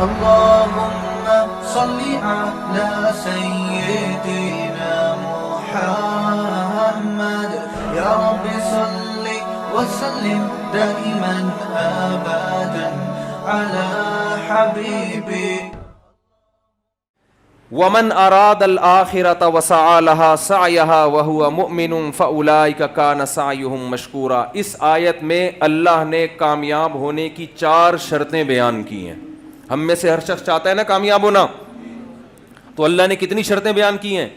اللهم صل على سيدنا محمد يا رب صل وسلم دائما أبدا على حبيبك. ومن اراد الآخرة وسعى لها سعيها وهو مؤمن فأولئك كان سعيهم مشكورا. اس آیت میں اللہ نے کامیاب ہونے کی 4 شرطیں بیان کی ہیں. ہم میں سے ہر شخص چاہتا ہے نا کامیاب ہونا, تو اللہ نے کتنی شرطیں بیان کی ہیں؟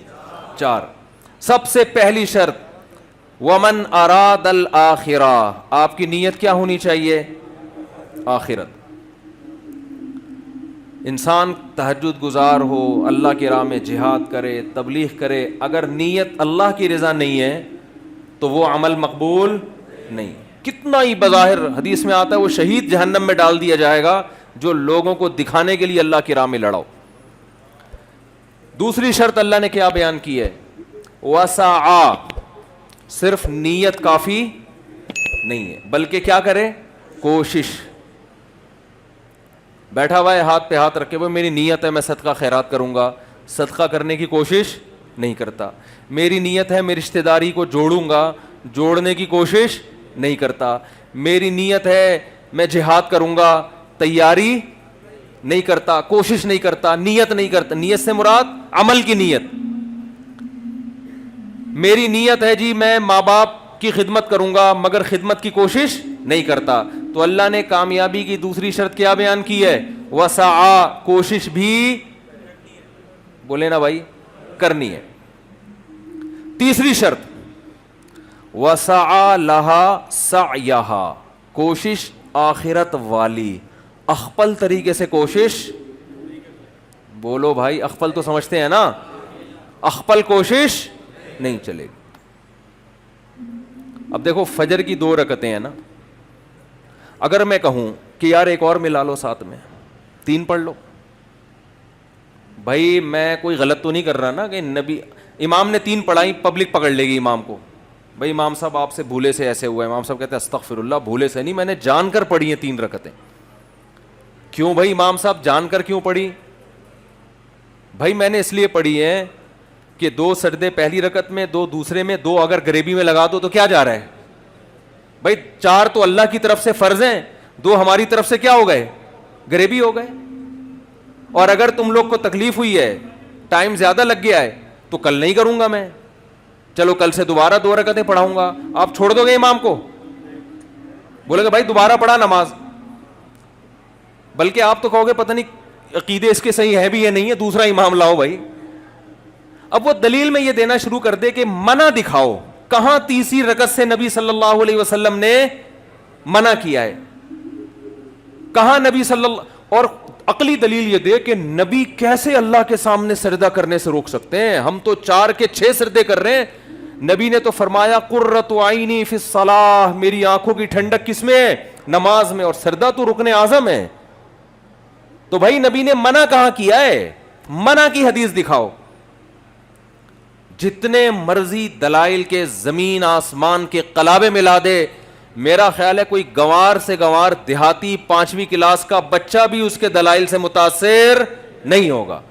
4. سب سے پہلی شرط ومن اراد الآخرہ, آپ کی نیت کیا ہونی چاہیے؟ آخرت. انسان تہجد گزار ہو, اللہ کی راہ میں جہاد کرے, تبلیغ کرے, اگر نیت اللہ کی رضا نہیں ہے تو وہ عمل مقبول نہیں. کتنا ہی بظاہر حدیث میں آتا ہے وہ شہید جہنم میں ڈال دیا جائے گا جو لوگوں کو دکھانے کے لیے اللہ کی راہ میں لڑاؤ. دوسری شرط اللہ نے کیا بیان کی ہے؟ وسعا, صرف نیت کافی نہیں ہے بلکہ کیا کرے؟ کوشش. بیٹھا ہوا ہے ہاتھ پہ ہاتھ رکھے ہوئے, میری نیت ہے میں صدقہ خیرات کروں گا, صدقہ کرنے کی کوشش نہیں کرتا. میری نیت ہے میں رشتہ داری کو جوڑوں گا, جوڑنے کی کوشش نہیں کرتا. میری نیت ہے میں جہاد کروں گا, تیاری نہیں کرتا, کوشش نہیں کرتا, نیت نہیں کرتا. نیت سے مراد عمل کی نیت. میری نیت ہے جی میں ماں باپ کی خدمت کروں گا مگر خدمت کی کوشش نہیں کرتا. تو اللہ نے کامیابی کی دوسری شرط کیا بیان کی ہے؟ وسعا, کوشش بھی بولے نا بھائی کرنی ہے. تیسری شرط وسعا لہا سعیہا, کوشش آخرت والی, اخپل طریقے سے کوشش. بولو بھائی اخپل تو سمجھتے ہیں نا, اخپل کوشش نہیں چلے گی. اب دیکھو فجر کی 2 رکعتیں ہیں نا, اگر میں کہوں کہ یار ایک اور ملا لو ساتھ میں, 3 پڑھ لو, بھائی میں کوئی غلط تو نہیں کر رہا نا کہ نبی امام نے 3 پڑھائی, پبلک پکڑ لے گی امام کو, بھائی امام صاحب آپ سے بھولے سے ایسے ہوا ہے. امام صاحب کہتے ہیں استغفر اللہ, بھولے سے نہیں, میں نے جان کر پڑھی ہیں 3 رکعتیں. کیوں بھائی امام صاحب جان کر کیوں پڑھی؟ بھائی میں نے اس لیے پڑھی ہے کہ 2 سجدے پہلی رکعت میں, 2 دوسرے میں, 2 اگر گریبی میں لگا دو تو کیا جا رہا ہے بھائی؟ 4 تو اللہ کی طرف سے فرض ہیں, 2 ہماری طرف سے کیا ہو گئے؟ گریبی ہو گئے. اور اگر تم لوگ کو تکلیف ہوئی ہے, ٹائم زیادہ لگ گیا ہے, تو کل نہیں کروں گا میں, چلو کل سے دوبارہ 2 رکعتیں پڑھاؤں گا. آپ چھوڑ دو گے امام کو؟ بولے گا بھائی دوبارہ پڑھا نماز, بلکہ آپ تو کہو گے پتہ نہیں عقیدے اس کے صحیح ہے بھی یا نہیں ہے, دوسرا امام لاؤ بھائی. اب وہ دلیل میں یہ دینا شروع کر دے کہ منع دکھاؤ, کہاں تیسری رکعت سے نبی صلی اللہ علیہ وسلم نے منع کیا ہے, کہاں نبی صلی اللہ, اور عقلی دلیل یہ دے کہ نبی کیسے اللہ کے سامنے سجدہ کرنے سے روک سکتے ہیں؟ ہم تو 4 کے 6 سجدے کر رہے ہیں. نبی نے تو فرمایا قرۃ عینی فی الصلاۃ, میری آنکھوں کی ٹھنڈک کس میں ہے؟ نماز میں, اور سجدہ تو رکن اعظم ہے. تو بھائی نبی نے منع کہاں کیا ہے؟ منع کی حدیث دکھاؤ. جتنے مرضی دلائل کے زمین آسمان کے قلابے ملا دے, میرا خیال ہے کوئی گنوار سے گنوار دیہاتی 5ویں کلاس کا بچہ بھی اس کے دلائل سے متاثر نہیں ہوگا.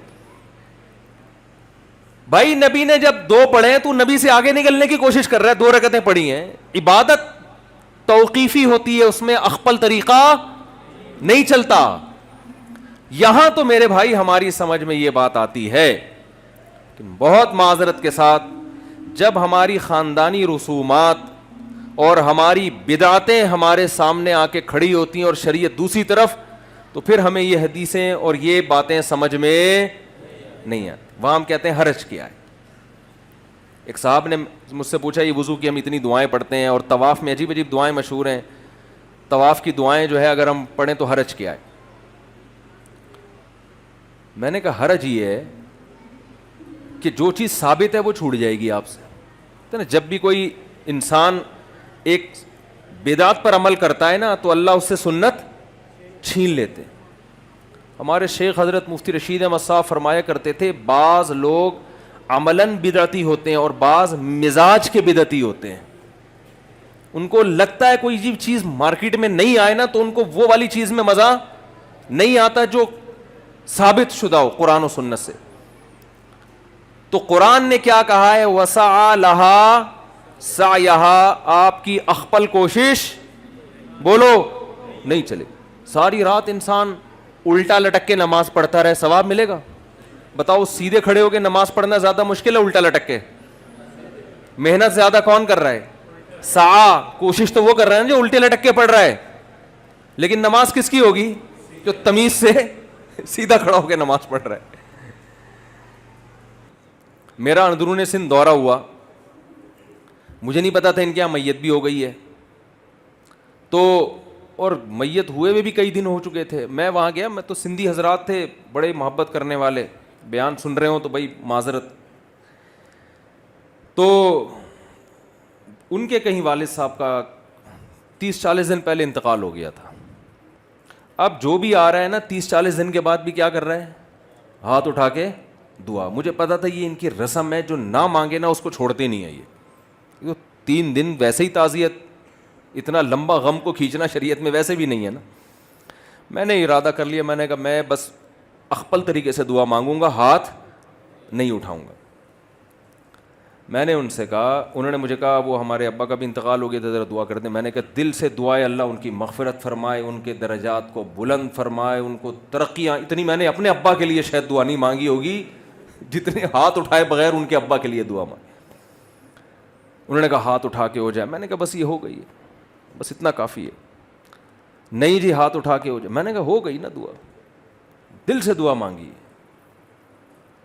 بھائی نبی نے جب 2 پڑھے ہیں تو نبی سے آگے نکلنے کی کوشش کر رہا ہے. 2 رکعتیں پڑھی ہیں, عبادت توقیفی ہوتی ہے, اس میں اخپل طریقہ نہیں چلتا. یہاں تو میرے بھائی ہماری سمجھ میں یہ بات آتی ہے کہ بہت معذرت کے ساتھ جب ہماری خاندانی رسومات اور ہماری بدعتیں ہمارے سامنے آ کے کھڑی ہوتی ہیں اور شریعت دوسری طرف, تو پھر ہمیں یہ حدیثیں اور یہ باتیں سمجھ میں نہیں آتی. وہاں ہم کہتے ہیں حرج کیا ہے. ایک صاحب نے مجھ سے پوچھا یہ وضو کی ہم اتنی دعائیں پڑھتے ہیں اور طواف میں عجیب عجیب دعائیں مشہور ہیں, طواف کی دعائیں جو ہے اگر ہم پڑھیں تو حرج کیا ہے؟ میں نے کہا حرج یہ ہے کہ جو چیز ثابت ہے وہ چھوٹ جائے گی آپ سے. تو نا جب بھی کوئی انسان ایک بدعت پر عمل کرتا ہے نا تو اللہ اس سے سنت چھین لیتے. ہمارے شیخ حضرت مفتی رشید احمد صاحب فرمایا کرتے تھے بعض لوگ عملاً بدعتی ہوتے ہیں اور بعض مزاج کے بدعتی ہوتے ہیں. ان کو لگتا ہے کوئی چیز مارکیٹ میں نہیں آئے نا تو ان کو وہ والی چیز میں مزہ نہیں آتا جو ثابت شدہ ہو قرآن و سنت سے. تو قرآن نے کیا کہا ہے؟ وسعى لها سعيها, آپ کی اخپل کوشش بولو نہیں چلے. ساری رات انسان الٹا لٹک کے نماز پڑھتا رہے, ثواب ملے گا؟ بتاؤ, سیدھے کھڑے ہو کے نماز پڑھنا زیادہ مشکل ہے الٹا لٹک کے؟ محنت زیادہ کون کر رہا ہے؟ سعی, کوشش تو وہ کر رہا ہے جو الٹے لٹک کے پڑھ رہا ہے, لیکن نماز کس کی ہوگی؟ جو تمیز سے سیدھا کھڑا ہو کے نماز پڑھ رہا ہے. میرا اندرون سندھ دورہ ہوا, مجھے نہیں پتا تھا ان کے یہاں میت بھی ہو گئی ہے, تو اور میت ہوئے ہوئے بھی کئی دن ہو چکے تھے. میں وہاں گیا, میں تو سندھی حضرات تھے بڑے محبت کرنے والے, بیان سن رہے ہوں تو بھائی معذرت. تو ان کے کہیں والد صاحب کا 30-40 دن پہلے انتقال ہو گیا تھا. اب جو بھی آ رہا ہے نا 30-40 دن کے بعد بھی کیا کر رہا ہے؟ ہاتھ اٹھا کے دعا. مجھے پتا تھا یہ ان کی رسم ہے, جو نہ مانگے نا اس کو چھوڑتے نہیں ہے. یہ 3 دن ویسے ہی تعزیت, اتنا لمبا غم کو کھینچنا شریعت میں ویسے بھی نہیں ہے نا. میں نے ارادہ کر لیا, میں نے کہا میں بس اخپل طریقے سے دعا مانگوں گا, ہاتھ نہیں اٹھاؤں گا. میں نے ان سے کہا, انہوں نے مجھے کہا وہ ہمارے ابا کا بھی انتقال ہو گیا تھا, ذرا دعا کر دیں. میں نے کہا دل سے دعائے اللہ ان کی مغفرت فرمائے, ان کے درجات کو بلند فرمائے, ان کو ترقیاں. اتنی میں نے اپنے ابا کے لیے شاید دعا نہیں مانگی ہوگی جتنے ہاتھ اٹھائے بغیر ان کے ابا کے لیے دعا مانگی. انہوں نے کہا ہاتھ اٹھا کے ہو جائے. میں نے کہا بس یہ ہو گئی ہے, بس اتنا کافی ہے. نہیں جی ہاتھ اٹھا کے ہو جائے. میں نے کہا ہو گئی نا دعا, دل سے دعا مانگی.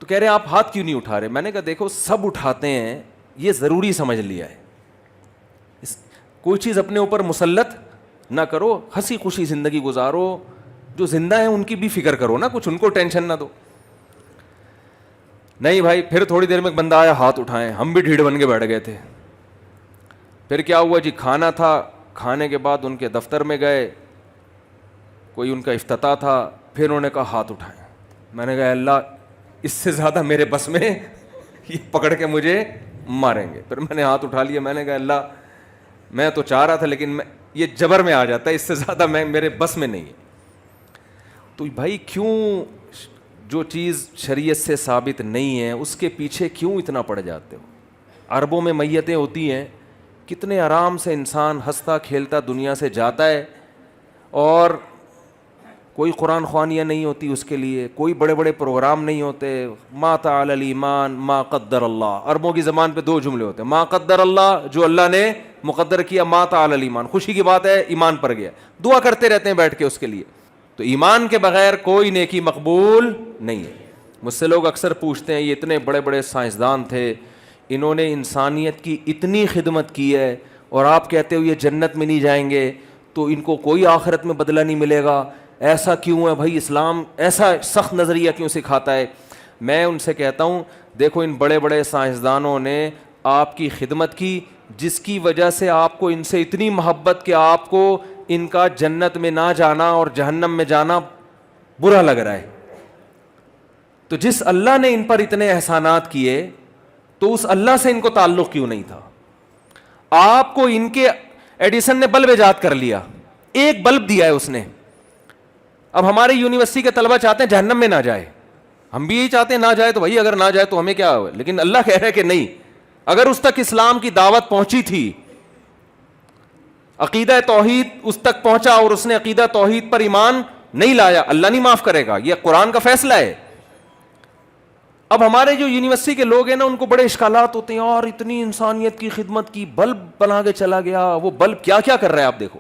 تو کہہ رہے ہیں آپ ہاتھ کیوں نہیں اٹھا رہے؟ میں نے کہا دیکھو سب اٹھاتے ہیں, یہ ضروری سمجھ لیا ہے. کوئی چیز اپنے اوپر مسلط نہ کرو, ہنسی خوشی زندگی گزارو. جو زندہ ہیں ان کی بھی فکر کرو نا, کچھ ان کو ٹینشن نہ دو. نہیں بھائی, پھر تھوڑی دیر میں ایک بندہ آیا, ہاتھ اٹھائے, ہم بھی ڈھیڑ بن کے بیٹھ گئے تھے. پھر کیا ہوا جی, کھانا تھا, کھانے کے بعد ان کے دفتر میں گئے, کوئی ان کا افتتاح تھا, پھر انہوں نے کہا ہاتھ اٹھائیں. میں نے کہا اللہ اس سے زیادہ میرے بس میں, یہ پکڑ کے مجھے ماریں گے. پھر میں نے ہاتھ اٹھا لیا. میں نے کہا اللہ میں تو چاہ رہا تھا لیکن یہ جبر میں آ جاتا ہے, اس سے زیادہ میرے بس میں نہیں ہے. تو بھائی کیوں جو چیز شریعت سے ثابت نہیں ہے اس کے پیچھے کیوں اتنا پڑ جاتے ہو؟ عربوں میں میتیں ہوتی ہیں, کتنے آرام سے انسان ہنستا کھیلتا دنیا سے جاتا ہے, اور کوئی قرآن خوانیاں نہیں ہوتی اس کے لیے, کوئی بڑے بڑے پروگرام نہیں ہوتے. ما تعالی الایمان ما قدر اللہ. عربوں کی زبان پہ 2 جملے ہوتے ہیں, ما قدر اللہ جو اللہ نے مقدر کیا, ما تعالی الایمان خوشی کی بات ہے, ایمان پر گیا. دعا کرتے رہتے ہیں بیٹھ کے اس کے لیے. تو ایمان کے بغیر کوئی نیکی مقبول نہیں ہے. مجھ سے لوگ اکثر پوچھتے ہیں یہ اتنے بڑے بڑے سائنسدان تھے, انہوں نے انسانیت کی اتنی خدمت کی ہے, اور آپ کہتے ہو یہ جنت میں نہیں جائیں گے, تو ان کو کوئی آخرت میں بدلہ نہیں ملے گا. ایسا کیوں ہے بھائی؟ اسلام ایسا سخت نظریہ کیوں سکھاتا ہے؟ میں ان سے کہتا ہوں دیکھو ان بڑے بڑے سائنسدانوں نے آپ کی خدمت کی, جس کی وجہ سے آپ کو ان سے اتنی محبت کہ آپ کو ان کا جنت میں نہ جانا اور جہنم میں جانا برا لگ رہا ہے. تو جس اللہ نے ان پر اتنے احسانات کیے, تو اس اللہ سے ان کو تعلق کیوں نہیں تھا؟ آپ کو ان کے ایڈیسن نے بلب ایجاد کر لیا, ایک بلب دیا ہے اس نے. اب ہمارے یونیورسٹی کے طلبہ چاہتے ہیں جہنم میں نہ جائے, ہم بھی یہی چاہتے ہیں نہ جائے, تو بھائی اگر نہ جائے تو ہمیں کیا ہوا؟ لیکن اللہ کہہ رہا ہے کہ نہیں, اگر اس تک اسلام کی دعوت پہنچی تھی, عقیدہ توحید اس تک پہنچا, اور اس نے عقیدہ توحید پر ایمان نہیں لایا, اللہ نہیں معاف کرے گا, یہ قرآن کا فیصلہ ہے. اب ہمارے جو یونیورسٹی کے لوگ ہیں نا, ان کو بڑے اشکالات ہوتے ہیں, اور اتنی انسانیت کی خدمت کی, بلب بنا کے چلا گیا. وہ بلب کیا کیا کر رہا ہے آپ دیکھو,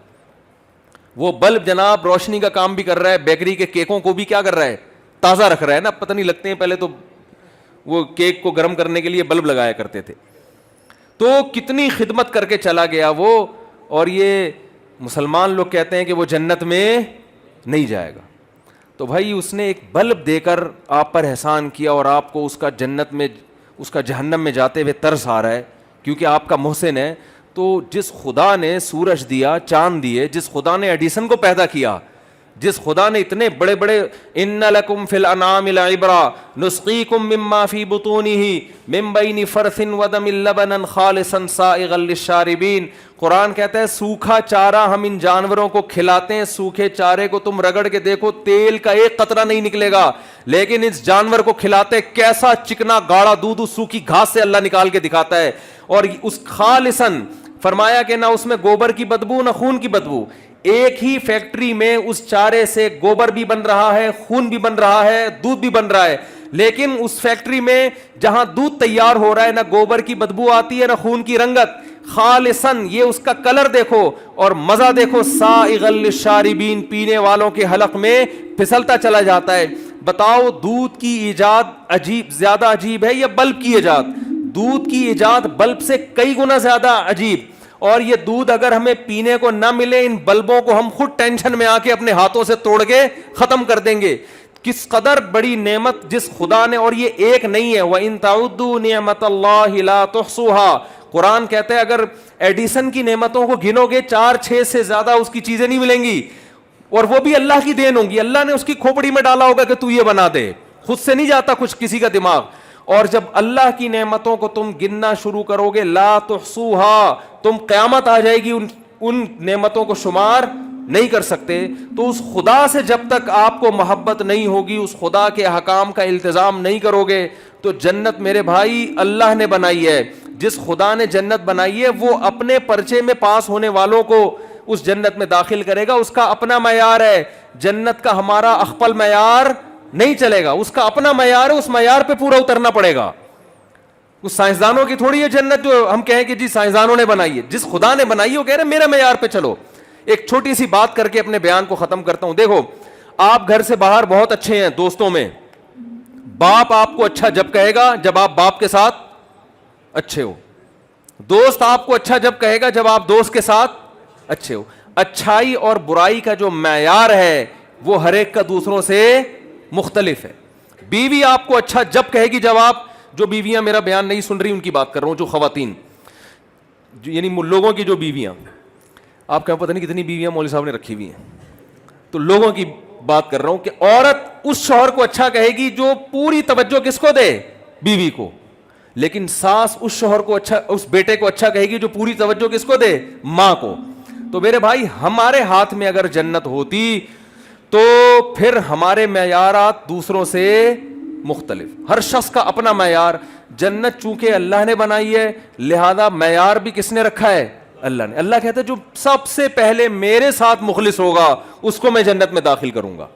وہ بلب جناب روشنی کا کام بھی کر رہا ہے, بیکری کے کیکوں کو بھی کیا کر رہا ہے, تازہ رکھ رہا ہے نا. پتہ نہیں لگتے ہیں, پہلے تو وہ کیک کو گرم کرنے کے لیے بلب لگایا کرتے تھے. تو کتنی خدمت کر کے چلا گیا وہ, اور یہ مسلمان لوگ کہتے ہیں کہ وہ جنت میں نہیں جائے گا. تو بھائی اس نے ایک بلب دے کر آپ پر احسان کیا, اور آپ کو اس کا جنت میں, اس کا جہنم میں جاتے ہوئے ترس آ رہا ہے کیونکہ آپ کا محسن ہے. تو جس خدا نے سورج دیا, چاند دیے, جس خدا نے ایڈیسن کو پیدا کیا, جس خدا نے اتنے بڑے بڑے ان لکم فی الانعام لعبرا نسقیکم مما فی بطونہ من بین فرث ودم لبنا خالصا سائغا للشاربین. قرآن کہتا ہے سوکھا چارہ ہم ان جانوروں کو کھلاتے ہیں, سوکھے چارے کو تم رگڑ کے دیکھو تیل کا ایک قطرہ نہیں نکلے گا, لیکن اس جانور کو کھلاتے کیسا چکنا گاڑا دودھ اس سوکھی گھاس سے اللہ نکال کے دکھاتا ہے. اور اس خالصاً فرمایا کہ نہ اس میں گوبر کی بدبو نہ خون کی بدبو. ایک ہی فیکٹری میں اس چارے سے گوبر بھی بن رہا ہے, خون بھی بن رہا ہے, دودھ بھی بن رہا ہے, لیکن اس فیکٹری میں جہاں دودھ تیار ہو رہا ہے نہ گوبر کی بدبو آتی ہے نہ خون کی رنگت. خالصاً یہ اس کا کلر دیکھو اور مزہ دیکھو, سائغا للشاربین, پینے والوں کے حلق میں پھسلتا چلا جاتا ہے. بتاؤ دودھ کی ایجاد عجیب زیادہ عجیب ہے یا بلب کی ایجاد؟ دودھ کی ایجاد بلب سے کئی گنا زیادہ عجیب. اور یہ دودھ اگر ہمیں پینے کو نہ ملے, ان بلبوں کو ہم خود ٹینشن میں آ کے اپنے ہاتھوں سے توڑ کے ختم کر دیں گے. کس قدر بڑی نعمت جس خدا نے, اور یہ ایک نہیں ہے, وَإِن تَعُدُّوا نِعْمَةَ اللَّهِ لَا تُحْصُوهَا. قرآن کہتا ہے اگر ایڈیسن کی نعمتوں کو گنو گے 4-6 سے زیادہ اس کی چیزیں نہیں ملیں گی, اور وہ بھی اللہ کی دین ہوں گی. اللہ نے اس کی کھوپڑی میں ڈالا ہوگا کہ تو یہ بنا دے, خود سے نہیں جاتا کچھ کسی کا دماغ. اور جب اللہ کی نعمتوں کو تم گننا شروع کرو گے, لا تحصوها, تم قیامت آ جائے گی ان نعمتوں کو شمار نہیں کر سکتے. تو اس خدا سے جب تک آپ کو محبت نہیں ہوگی, اس خدا کے احکام کا التزام نہیں کرو گے, تو جنت میرے بھائی اللہ نے بنائی ہے. جس خدا نے جنت بنائی ہے وہ اپنے پرچے میں پاس ہونے والوں کو اس جنت میں داخل کرے گا. اس کا اپنا معیار ہے, جنت کا ہمارا اخپل معیار نہیں چلے گا, اس کا اپنا معیار ہے, اس معیار پہ پورا اترنا پڑے گا. اس سائنسدانوں کی تھوڑی ہے جنت جو ہم کہیں کہ جی سائنسدانوں نے بنائی ہے. جس خدا نے بنائی ہے وہ کہہ رہے میرے معیار پہ چلو. ایک چھوٹی سی بات کر کے اپنے بیان کو ختم کرتا ہوں. دیکھو آپ گھر سے باہر بہت اچھے ہیں دوستوں میں, باپ آپ کو اچھا جب کہے گا جب آپ باپ کے ساتھ اچھے ہو, دوست آپ کو اچھا جب کہے گا جب آپ دوست کے ساتھ اچھے ہو. اچھائی اور برائی کا جو معیار ہے وہ ہر ایک کا دوسروں سے مختلف ہے. بیوی آپ کو اچھا جب کہے گی جب آپ, جو بیویاں میرا بیان نہیں سن رہی ان کی بات کر رہا ہوں, جو خواتین یعنی لوگوں کی جو بیویاں, آپ کہیں پتہ نہیں کتنی بیویاں مولوی صاحب نے رکھی ہوئی ہیں, تو لوگوں کی بات کر رہا ہوں کہ عورت اس شوہر کو اچھا کہے گی جو پوری توجہ کس کو دے, بیوی کو. لیکن ساس اس شوہر کو اچھا, اس بیٹے کو اچھا کہے گی جو پوری توجہ کس کو دے, ماں کو. تو میرے بھائی ہمارے ہاتھ میں اگر جنت ہوتی تو پھر ہمارے معیارات دوسروں سے مختلف, ہر شخص کا اپنا معیار. جنت چونکہ اللہ نے بنائی ہے لہذا معیار بھی کس نے رکھا ہے, اللہ نے. اللہ کہتا ہے جو سب سے پہلے میرے ساتھ مخلص ہوگا اس کو میں جنت میں داخل کروں گا.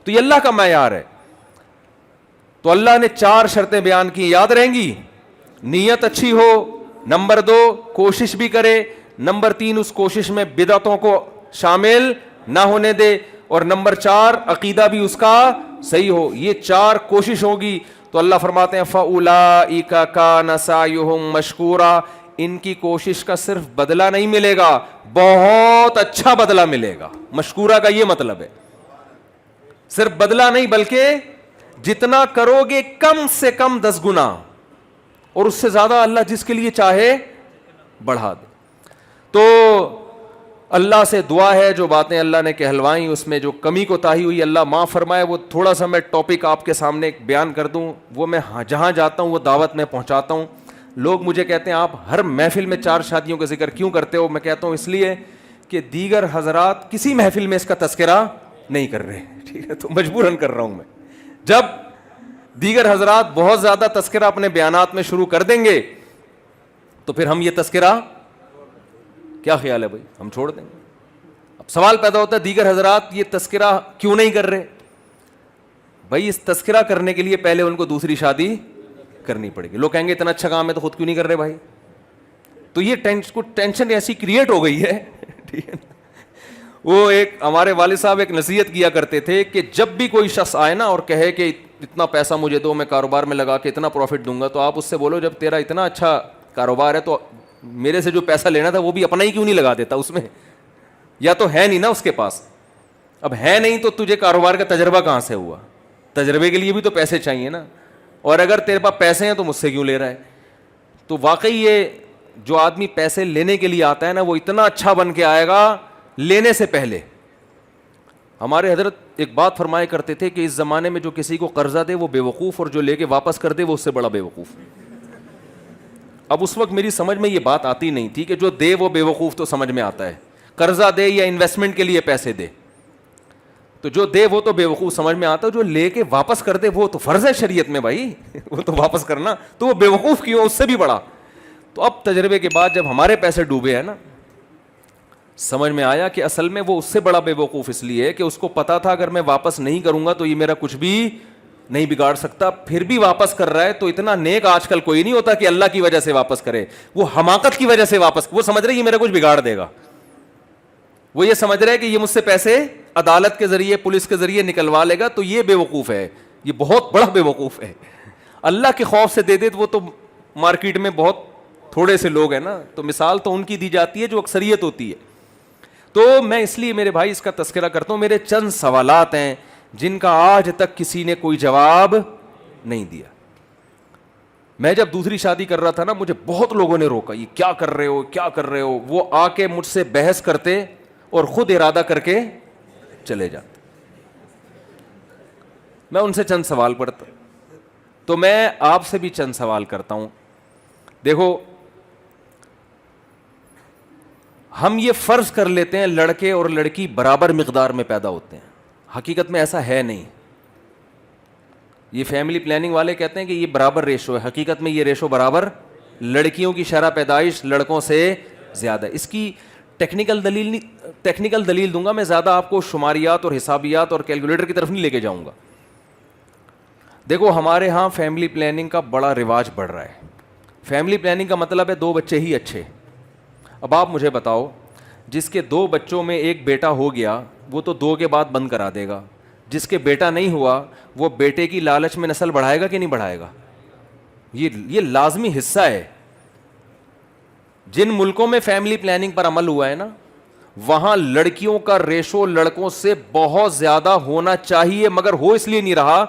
تو یہ اللہ کا معیار ہے. تو اللہ نے 4 شرطیں بیان کی, یاد رہیں گی. نیت اچھی ہو, نمبر 2 کوشش بھی کرے, نمبر 3 اس کوشش میں بدعتوں کو شامل نہ ہونے دے, اور نمبر 4 عقیدہ بھی اس کا صحیح ہو. یہ 4 کوشش ہوگی تو اللہ فرماتے ہیں فَأُولَئِكَ كَانَ سَعْيُهُمْ مَشْكُورًا, ان کی کوشش کا صرف بدلہ نہیں ملے گا, بہت اچھا بدلہ ملے گا. مشکورہ کا یہ مطلب ہے, صرف بدلہ نہیں بلکہ جتنا کرو گے کم سے کم 10 گنا, اور اس سے زیادہ اللہ جس کے لیے چاہے بڑھا دے. تو اللہ سے دعا ہے جو باتیں اللہ نے کہلوائیں اس میں جو کمی کوتاہی ہوئی اللہ معاف فرمائے. وہ تھوڑا سا میں ٹاپک آپ کے سامنے ایک بیان کر دوں, وہ میں جہاں جاتا ہوں وہ دعوت میں پہنچاتا ہوں. لوگ مجھے کہتے ہیں آپ ہر محفل میں 4 شادیوں کا ذکر کیوں کرتے ہو؟ میں کہتا ہوں اس لیے کہ دیگر حضرات کسی محفل میں اس کا تذکرہ نہیں کر رہے, ٹھیک ہے, تو مجبوراً کر رہا ہوں میں. جب دیگر حضرات بہت زیادہ تذکرہ اپنے بیانات میں شروع کر دیں گے تو پھر ہم یہ تذکرہ, کیا خیال ہے بھائی, ہم چھوڑ دیں گے. اب سوال پیدا ہوتا ہے دیگر حضرات یہ تذکرہ کیوں نہیں کر رہے؟ بھائی اس تذکرہ کرنے کے لیے پہلے ان کو دوسری شادی کرنی پڑے گی. لوگ کہیں گے اتنا اچھا کام ہے تو خود کیوں نہیں کر رہے بھائی؟ تو یہ ٹینشن ایسی کریٹ ہو گئی ہے, ٹھیک ہے. وہ ایک ہمارے والد صاحب ایک نصیحت کیا کرتے تھے کہ جب بھی کوئی شخص آئے نا اور کہے کہ اتنا پیسہ مجھے دو, میں کاروبار میں لگا کے اتنا پروفٹ دوں گا, تو آپ اس سے بولو جب تیرا اتنا اچھا کاروبار ہے تو میرے سے جو پیسہ لینا تھا وہ بھی اپنا ہی کیوں نہیں لگا دیتا اس میں, یا تو ہے نہیں نا اس کے پاس. اب ہے نہیں تو تجھے کاروبار کا تجربہ کہاں سے ہوا؟ تجربے کے لیے بھی تو پیسے چاہیے نا, اور اگر تیرے پاس پیسے ہیں تو مجھ سے کیوں لے رہا ہے؟ تو واقعی یہ جو آدمی پیسے لینے کے لیے آتا ہے نا وہ اتنا اچھا بن کے آئے گا لینے سے پہلے. ہمارے حضرت ایک بات فرمایا کرتے تھے کہ اس زمانے میں جو کسی کو قرضہ دے وہ بیوقوف، اور جو لے کے واپس کر دے وہ اس سے بڑا بیوقوف۔ اب اس وقت میری سمجھ میں یہ بات آتی نہیں تھی کہ جو دے وہ بیوقوف تو سمجھ میں آتا ہے، قرضہ دے یا انویسٹمنٹ کے لیے پیسے دے تو جو دے وہ تو بیوقوف سمجھ میں آتا ہے، جو لے کے واپس کر دے وہ تو فرض ہے شریعت میں بھائی وہ تو واپس کرنا، تو وہ بیوقوف کیوں، اس سے بھی بڑا۔ تو اب تجربے کے بعد جب ہمارے پیسے ڈوبے ہیں نا، سمجھ میں آیا کہ اصل میں وہ اس سے بڑا بیوقوف اس لیے کہ اس کو پتا تھا اگر میں واپس نہیں کروں گا تو یہ میرا کچھ بھی نہیں بگاڑ سکتا، پھر بھی واپس کر رہا ہے۔ تو اتنا نیک آج کل کوئی نہیں ہوتا کہ اللہ کی وجہ سے واپس کرے، وہ حماقت کی وجہ سے واپس، وہ سمجھ رہے یہ میرا کچھ بگاڑ دے گا، وہ یہ سمجھ رہے کہ یہ مجھ سے پیسے عدالت کے ذریعے پولیس کے ذریعے نکلوا لے گا، تو یہ بیوقوف ہے، یہ بہت بڑا بیوقوف ہے۔ اللہ کے خوف سے دے دے تو وہ تو مارکیٹ میں بہت تھوڑے سے لوگ ہیں نا، تو مثال تو ان کی دی جاتی ہے جو اکثریت ہوتی ہے۔ تو میں اس لیے میرے بھائی اس کا تذکرہ کرتا ہوں، میرے چند سوالات ہیں جن کا آج تک کسی نے کوئی جواب نہیں دیا۔ میں جب دوسری شادی کر رہا تھا نا، مجھے بہت لوگوں نے روکا، یہ کیا کر رہے ہو کیا کر رہے ہو، وہ آ کے مجھ سے بحث کرتے اور خود ارادہ کر کے چلے جاتے۔ میں ان سے چند سوال پڑھتا، تو میں آپ سے بھی چند سوال کرتا ہوں۔ دیکھو، ہم یہ فرض کر لیتے ہیں لڑکے اور لڑکی برابر مقدار میں پیدا ہوتے ہیں، حقیقت میں ایسا ہے نہیں۔ یہ فیملی پلاننگ والے کہتے ہیں کہ یہ برابر ریشو ہے، حقیقت میں یہ ریشو برابر، لڑکیوں کی شرح پیدائش لڑکوں سے زیادہ ہے۔ اس کی ٹیکنیکل دلیل دوں گا میں، زیادہ آپ کو شماریات اور حسابیات اور کیلکولیٹر کی طرف نہیں لے کے جاؤں گا۔ دیکھو، ہمارے ہاں فیملی پلاننگ کا بڑا رواج بڑھ رہا ہے۔ فیملی پلاننگ کا مطلب ہے 2 بچے ہی اچھے۔ اب آپ مجھے بتاؤ، جس کے 2 بچوں میں ایک بیٹا ہو گیا وہ تو 2 کے بعد بند کرا دے گا، جس کے بیٹا نہیں ہوا وہ بیٹے کی لالچ میں نسل بڑھائے گا کہ نہیں بڑھائے گا؟ یہ لازمی حصہ ہے۔ جن ملکوں میں فیملی پلاننگ پر عمل ہوا ہے نا، وہاں لڑکیوں کا ریشو لڑکوں سے بہت زیادہ ہونا چاہیے، مگر ہو اس لیے نہیں رہا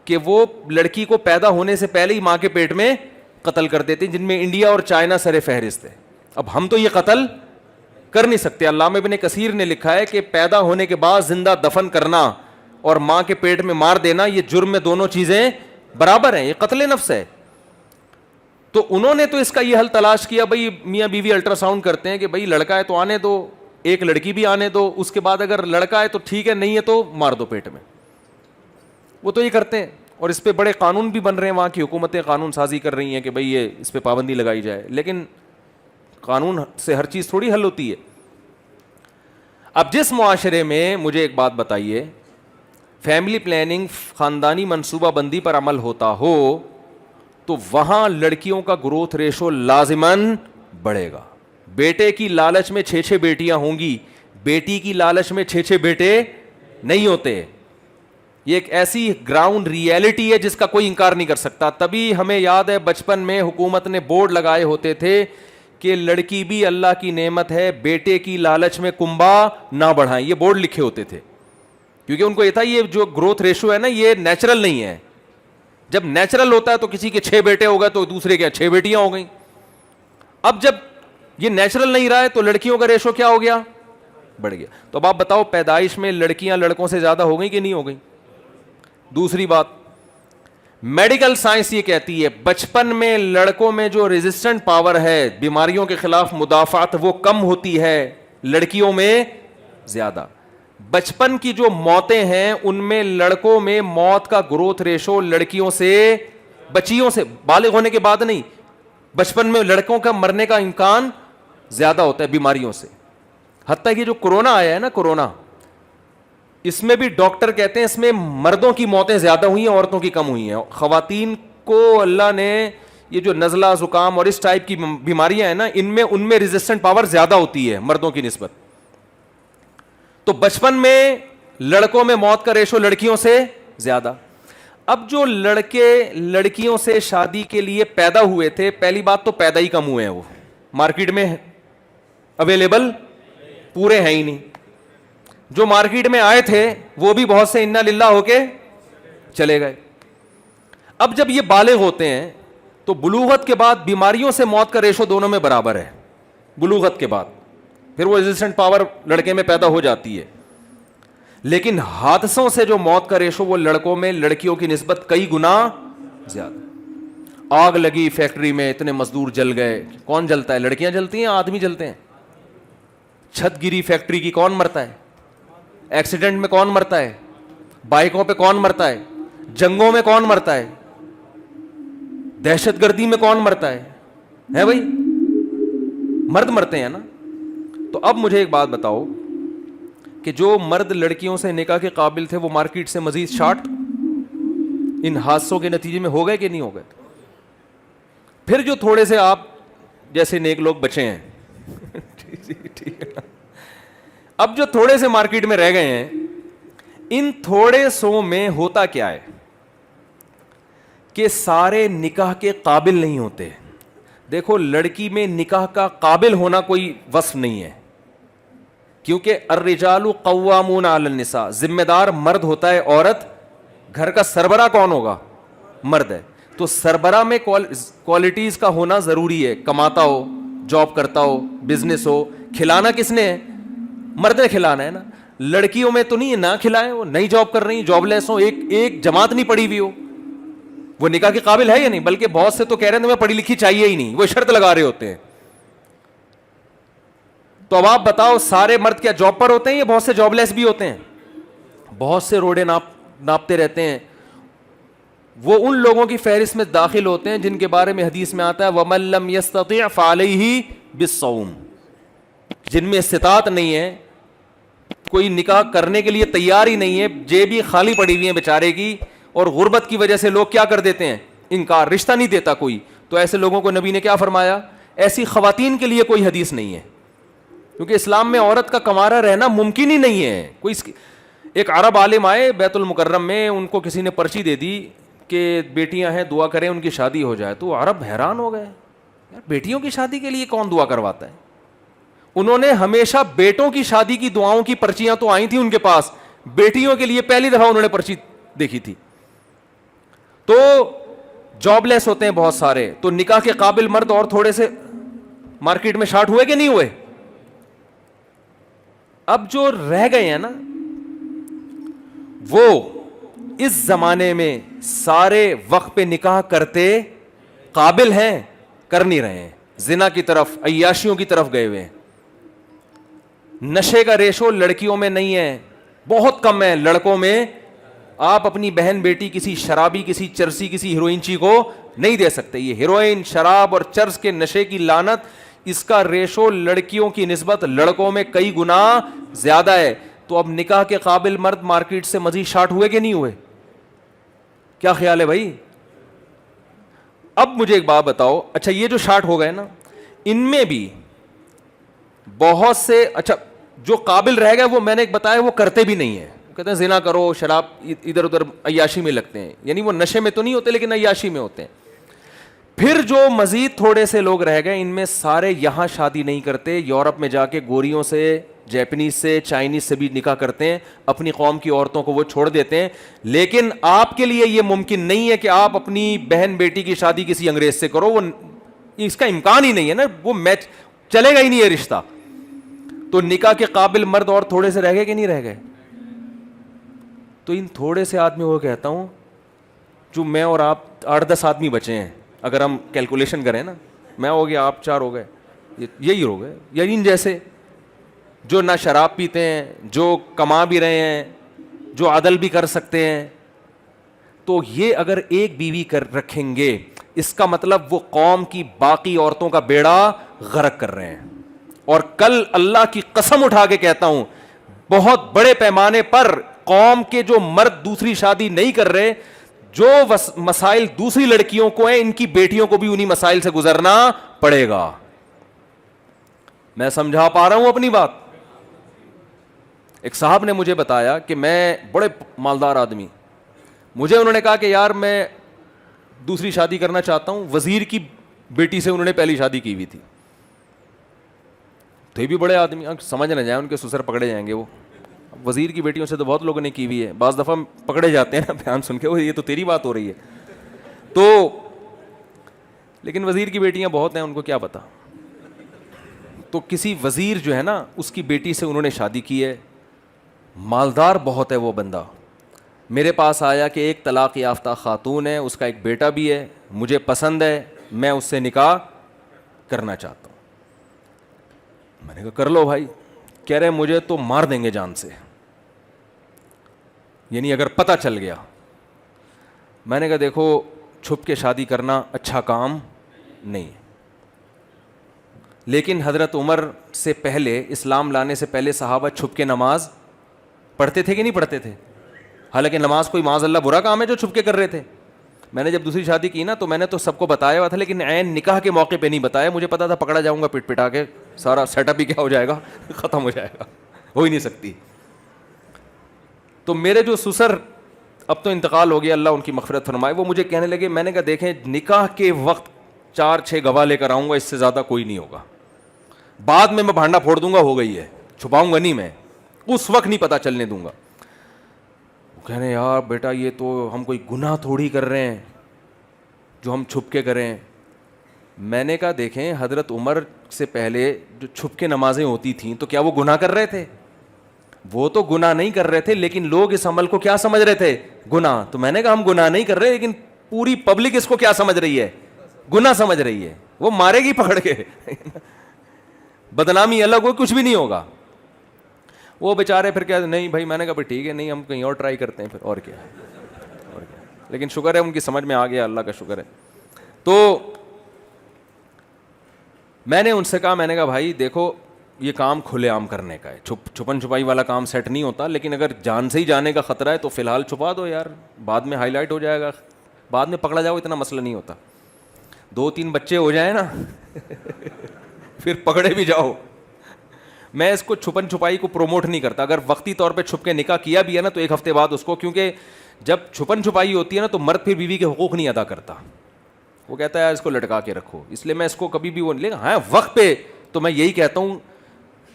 کہ وہ لڑکی کو پیدا ہونے سے پہلے ہی ماں کے پیٹ میں قتل کر دیتے، جن میں انڈیا اور چائنا سر فہرست ہے۔ اب ہم تو یہ قتل کر نہیں سکتے۔ علامہ ابن کثیر نے لکھا ہے کہ پیدا ہونے کے بعد زندہ دفن کرنا اور ماں کے پیٹ میں مار دینا، یہ جرم میں دونوں چیزیں برابر ہیں، یہ قتل نفس ہے۔ تو انہوں نے تو اس کا یہ حل تلاش کیا، بھائی میاں بیوی الٹرا ساؤنڈ کرتے ہیں کہ بھائی لڑکا ہے تو آنے دو، ایک لڑکی بھی آنے دو، اس کے بعد اگر لڑکا ہے تو ٹھیک ہے، نہیں ہے تو مار دو پیٹ میں۔ وہ تو یہ کرتے ہیں، اور اس پہ بڑے قانون بھی بن رہے ہیں، وہاں کی حکومتیں قانون سازی کر رہی ہیں کہ بھئی یہ اس پہ پابندی لگائی جائے، لیکن قانون سے ہر چیز تھوڑی حل ہوتی ہے۔ اب جس معاشرے میں، مجھے ایک بات بتائیے، فیملی پلاننگ خاندانی منصوبہ بندی پر عمل ہوتا ہو تو وہاں لڑکیوں کا گروتھ ریشو لازماً بڑھے گا۔ بیٹے کی لالچ میں 6 بیٹیاں ہوں گی، بیٹی کی لالچ میں 6 بیٹے نہیں ہوتے۔ یہ ایک ایسی گراؤنڈ ریئلٹی ہے جس کا کوئی انکار نہیں کر سکتا۔ تبھی ہمیں یاد ہے بچپن میں حکومت نے بورڈ لگائے ہوتے تھے کہ لڑکی بھی اللہ کی نعمت ہے، بیٹے کی لالچ میں کنبا نہ بڑھائیں، یہ بورڈ لکھے ہوتے تھے، کیونکہ ان کو یہ تھا یہ جو گروتھ ریشو ہے نا یہ نیچرل نہیں ہے۔ جب نیچرل ہوتا ہے تو کسی کے 6 بیٹے ہو گئے تو دوسرے کے 6 بیٹیاں ہو گئیں۔ اب جب یہ نیچرل نہیں رہا ہے تو لڑکیوں کا ریشو کیا ہو گیا؟ بڑھ گیا۔ تو اب آپ بتاؤ، پیدائش میں لڑکیاں لڑکوں سے زیادہ ہو گئیں کہ نہیں ہو گئیں؟ دوسری بات، میڈیکل سائنس یہ کہتی ہے بچپن میں لڑکوں میں جو ریزسٹنٹ پاور ہے، بیماریوں کے خلاف مدافعت، وہ کم ہوتی ہے، لڑکیوں میں زیادہ۔ بچپن کی جو موتیں ہیں ان میں لڑکوں میں موت کا گروتھ ریشو لڑکیوں سے، بچیوں سے، بالغ ہونے کے بعد نہیں، بچپن میں لڑکوں کا مرنے کا امکان زیادہ ہوتا ہے بیماریوں سے۔ حتیٰ کہ جو کورونا آیا ہے نا، کورونا، اس میں بھی ڈاکٹر کہتے ہیں اس میں مردوں کی موتیں زیادہ ہوئی ہیں، عورتوں کی کم ہوئی ہیں۔ خواتین کو اللہ نے یہ جو نزلہ، زکام اور اس ٹائپ کی بیماریاں ہیں نا، ان میں ریزسٹنٹ پاور زیادہ ہوتی ہے مردوں کی نسبت۔ تو بچپن میں لڑکوں میں موت کا ریشو لڑکیوں سے زیادہ۔ اب جو لڑکے لڑکیوں سے شادی کے لیے پیدا ہوئے تھے، پہلی بات تو پیدا ہی کم ہوئے ہیں، وہ مارکیٹ میں اویلیبل پورے ہیں ہی نہیں۔ جو مارکیٹ میں آئے تھے وہ بھی بہت سے انا للہ ہو کے چلے گئے۔ اب جب یہ بالغ ہوتے ہیں تو بلوغت کے بعد بیماریوں سے موت کا ریشو دونوں میں برابر ہے۔ بلوغت کے بعد پھر وہ ریزسٹنٹ پاور لڑکے میں پیدا ہو جاتی ہے۔ لیکن حادثوں سے جو موت کا ریشو وہ لڑکوں میں لڑکیوں کی نسبت کئی گنا زیادہ. آگ لگی فیکٹری میں, اتنے مزدور جل گئے. کون جلتا ہے؟ لڑکیاں جلتی ہیں, آدمی جلتے ہیں. چھت گری فیکٹری کی, کون مرتا ہے؟ ایکسیڈنٹ میں کون مرتا ہے؟ بائکوں پہ کون مرتا ہے؟ جنگوں میں کون مرتا ہے؟ دہشت گردی میں کون مرتا ہے بھائی؟ مرد مرتے ہیں نا. تو اب مجھے ایک بات بتاؤ کہ جو مرد لڑکیوں سے نکاح کے قابل تھے وہ مارکیٹ سے مزید شارٹ ان حادثوں کے نتیجے میں ہو گئے کہ نہیں ہو گئے؟ پھر جو تھوڑے سے آپ جیسے نیک لوگ بچے ہیں ٹھیک ہے, اب جو تھوڑے سے مارکیٹ میں رہ گئے ہیں, ان تھوڑے سو میں ہوتا کیا ہے کہ سارے نکاح کے قابل نہیں ہوتے. دیکھو لڑکی میں نکاح کا قابل ہونا کوئی وصف نہیں ہے, کیونکہ الرجال قوامون علی النساء, ذمہ دار مرد ہوتا ہے, عورت گھر کا سربراہ کون ہوگا؟ مرد ہے. تو سربراہ میں کوالٹیز کا ہونا ضروری ہے, کماتا ہو, جاب کرتا ہو, بزنس ہو. کھلانا کس نے ہے؟ مرد نے کھلانا ہے نا. لڑکیوں میں تو نہیں ہے نہ کھلائیں, وہ نئی جاب کر رہی, جاب لیس ہو, ایک جماعت نہیں پڑھی ہوئی ہو, وہ نکاح کے قابل ہے یا نہیں؟ بلکہ بہت سے تو کہہ رہے ہیں تمہیں پڑھی لکھی چاہیے ہی نہیں, وہ شرط لگا رہے ہوتے ہیں. تو اب آپ بتاؤ سارے مرد کیا جاب پر ہوتے ہیں یا بہت سے جاب لیس بھی ہوتے ہیں؟ بہت سے روڈیں ناپتے رہتے ہیں. وہ ان لوگوں کی فہرست میں داخل ہوتے ہیں جن کے بارے میں حدیث میں آتا ہے وَمَن لَّمْ يَسْتَطِعْ فَعَلَيْهِ بِالصَّوْمِ, جن میں استطاعت نہیں ہے, کوئی نکاح کرنے کے لیے تیار ہی نہیں ہے, جیبیں خالی پڑی ہوئی ہیں بیچارے کی, اور غربت کی وجہ سے لوگ کیا کر دیتے ہیں؟ انکار, رشتہ نہیں دیتا کوئی. تو ایسے لوگوں کو نبی نے کیا فرمایا؟ ایسی خواتین کے لیے کوئی حدیث نہیں ہے, کیونکہ اسلام میں عورت کا کمارہ رہنا ممکن ہی نہیں ہے. کوئی ایک عرب عالم آئے بیت المکرم میں, ان کو کسی نے پرچی دے دی کہ بیٹیاں ہیں دعا کریں ان کی شادی ہو جائے. تو عرب حیران ہو گئے, یار بیٹیوں کی شادی کے لیے کون دعا کرواتا ہے؟ انہوں نے ہمیشہ بیٹوں کی شادی کی دعاؤں کی پرچیاں تو آئی تھیں ان کے پاس, بیٹیوں کے لیے پہلی دفعہ انہوں نے پرچی دیکھی تھی. تو جاب لیس ہوتے ہیں بہت سارے, تو نکاح کے قابل مرد اور تھوڑے سے مارکیٹ میں شارٹ ہوئے کہ نہیں ہوئے؟ اب جو رہ گئے ہیں نا, وہ اس زمانے میں سارے وقت پہ نکاح کرتے قابل ہیں, کر نہیں رہے ہیں, زنا کی طرف, عیاشیوں کی طرف گئے ہوئے ہیں. نشے کا ریشو لڑکیوں میں نہیں ہے, بہت کم ہے. لڑکوں میں آپ اپنی بہن بیٹی کسی شرابی, کسی چرسی, کسی ہیروئنچی کو نہیں دے سکتے. یہ ہیروئن, شراب اور چرس کے نشے کی لعنت, اس کا ریشو لڑکیوں کی نسبت لڑکوں میں کئی گنا زیادہ ہے. تو اب نکاح کے قابل مرد مارکیٹ سے مزید شارٹ ہوئے کہ نہیں ہوئے؟ کیا خیال ہے بھائی؟ اب مجھے ایک بات بتاؤ, اچھا یہ جو شارٹ ہو گئے نا, ان میں بھی بہت سے, اچھا جو قابل رہ گئے وہ میں نے ایک بتایا وہ کرتے بھی نہیں ہیں, کہتے ہیں زنا کرو, شراب, ادھر ادھر عیاشی میں لگتے ہیں, یعنی وہ نشے میں تو نہیں ہوتے لیکن عیاشی میں ہوتے ہیں. پھر جو مزید تھوڑے سے لوگ رہ گئے, ان میں سارے یہاں شادی نہیں کرتے, یورپ میں جا کے گوریوں سے, جیپنیز سے, چائنیز سے بھی نکاح کرتے ہیں, اپنی قوم کی عورتوں کو وہ چھوڑ دیتے ہیں. لیکن آپ کے لیے یہ ممکن نہیں ہے کہ آپ اپنی بہن بیٹی کی شادی کسی انگریز سے کرو, وہ اس کا امکان ہی نہیں ہے نا, وہ میچ چلے گا ہی نہیں ہے رشتہ. تو نکاح کے قابل مرد اور تھوڑے سے رہ گئے کہ نہیں رہ گئے؟ تو ان تھوڑے سے آدمی کو کہتا ہوں, جو میں اور آپ 8-10 آدمی بچے ہیں, اگر ہم کیلکولیشن کریں نا, میں ہو گیا, آپ 4 ہو گئے, یہی ہو گئے, یعنی ان جیسے جو نہ شراب پیتے ہیں, جو کما بھی رہے ہیں, جو عدل بھی کر سکتے ہیں. تو یہ اگر ایک بیوی کر رکھیں گے, اس کا مطلب وہ قوم کی باقی عورتوں کا بیڑا غرق کر رہے ہیں. اور کل اللہ کی قسم اٹھا کے کہتا ہوں, بہت بڑے پیمانے پر قوم کے جو مرد دوسری شادی نہیں کر رہے, جو مسائل دوسری لڑکیوں کو ہیں, ان کی بیٹیوں کو بھی انہی مسائل سے گزرنا پڑے گا. میں سمجھا پا رہا ہوں اپنی بات؟ ایک صاحب نے مجھے بتایا کہ میں بڑے مالدار آدمی, مجھے انہوں نے کہا کہ یار میں دوسری شادی کرنا چاہتا ہوں, وزیر کی بیٹی سے انہوں نے پہلی شادی کی ہوئی تھی. تو یہ بھی بڑے آدمی, سمجھ نہ جائیں ان کے سسر پکڑے جائیں گے. وہ وزیر کی بیٹیوں سے تو بہت لوگوں نے کی ہوئی ہے, بعض دفعہ پکڑے جاتے ہیں نا بیان سن کے, وہ یہ تو تیری بات ہو رہی ہے. تو لیکن وزیر کی بیٹیاں بہت ہیں, ان کو کیا پتا. تو کسی وزیر جو ہے نا, اس کی بیٹی سے انہوں نے شادی کی ہے, مالدار بہت ہے وہ بندہ. میرے پاس آیا کہ ایک طلاق یافتہ خاتون ہے, اس کا ایک بیٹا بھی ہے, مجھے پسند ہے, میں اس سے نکاح کرنا چاہتا ہوں. میں نے کہا کر لو بھائی. کہہ رہے مجھے تو مار دیں گے جان سے, یعنی اگر پتہ چل گیا. میں نے کہا دیکھو چھپ کے شادی کرنا اچھا کام نہیں ہے, لیکن حضرت عمر سے پہلے, اسلام لانے سے پہلے صحابہ چھپ کے نماز پڑھتے تھے کہ نہیں پڑھتے تھے؟ حالانکہ نماز کوئی معاذ اللہ برا کام ہے جو چھپ کے کر رہے تھے. میں نے جب دوسری شادی کی نا تو میں نے تو سب کو بتایا ہوا تھا, لیکن عین نکاح کے موقع پہ نہیں بتایا. مجھے پتا تھا پکڑا جاؤں گا پٹ پٹا کے, سارا سیٹ اپ ہی کیا ہو جائے گا, ختم ہو جائے گا, ہو ہی نہیں سکتی. تو میرے جو سسر اب تو انتقال ہو گیا, اللہ ان کی مغفرت فرمائے, وہ مجھے کہنے لگے, میں نے کہا دیکھیں نکاح کے وقت 4-6 گواہ لے کر آؤں گا, اس سے زیادہ کوئی نہیں ہوگا. بعد میں بھانڈا پھوڑ دوں گا, ہو گئی ہے, چھپاؤں گا نہیں, میں اس وقت نہیں پتہ چلنے دوں گا. کہنے یار بیٹا یہ تو ہم کوئی گناہ تھوڑی کر رہے ہیں جو ہم چھپ کے کریں. میں نے کہا دیکھیں حضرت عمر سے پہلے جو چھپ کے نمازیں ہوتی تھیں تو کیا وہ گناہ کر رہے تھے؟ وہ تو گناہ نہیں کر رہے تھے, لیکن لوگ اس عمل کو کیا سمجھ رہے تھے؟ گناہ. تو میں نے کہا ہم گناہ نہیں کر رہے, لیکن پوری پبلک اس کو کیا سمجھ رہی ہے؟ گناہ سمجھ رہی ہے. وہ مارے گی پکڑ کے, بدنامی الگ ہو, کچھ بھی نہیں ہوگا. وہ بیچارے پھر کیا, نہیں بھائی. میں نے کہا بھائی ٹھیک ہے, نہیں ہم کہیں اور ٹرائی کرتے ہیں پھر, اور کیا. لیکن شکر ہے ان کی سمجھ میں آ گیا, اللہ کا شکر ہے. تو میں نے ان سے کہا, میں نے کہا بھائی دیکھو یہ کام کھلے عام کرنے کا ہے, چھپن چھپائی والا کام سیٹ نہیں ہوتا, لیکن اگر جان سے ہی جانے کا خطرہ ہے تو فی الحال چھپا دو یار, بعد میں ہائی لائٹ ہو جائے گا, بعد میں پکڑا جاؤ, اتنا مسئلہ نہیں ہوتا. 2-3 بچے ہو جائیں نا پھر پکڑے بھی جاؤ. میں اس کو چھپن چھپائی کو پروموٹ نہیں کرتا. اگر وقتی طور پہ چھپ کے نکاح کیا بھی ہے نا تو 1 ہفتے بعد اس کو, کیونکہ جب چھپن چھپائی ہوتی ہے نا تو مرد پھر بیوی کے حقوق نہیں ادا کرتا, وہ کہتا ہے یار اس کو لٹکا کے رکھو. اس لیے میں اس کو کبھی بھی وہ نہیں, لیکن ہاں وقت پہ تو میں یہی کہتا ہوں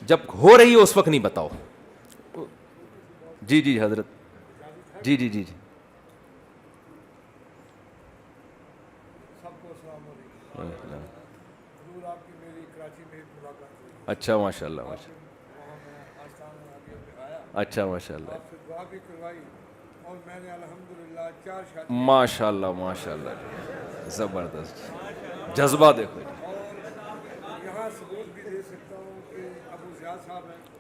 جب ہو رہی ہے اس وقت نہیں بتاؤ. جی جی حضرت, جی جی جی جی. اچھا ماشاء اللہ, ماشاء اللہ, اچھا ماشاء اللہ, ماشاء اللہ, ماشاء اللہ, زبردست جذبہ دیکھو.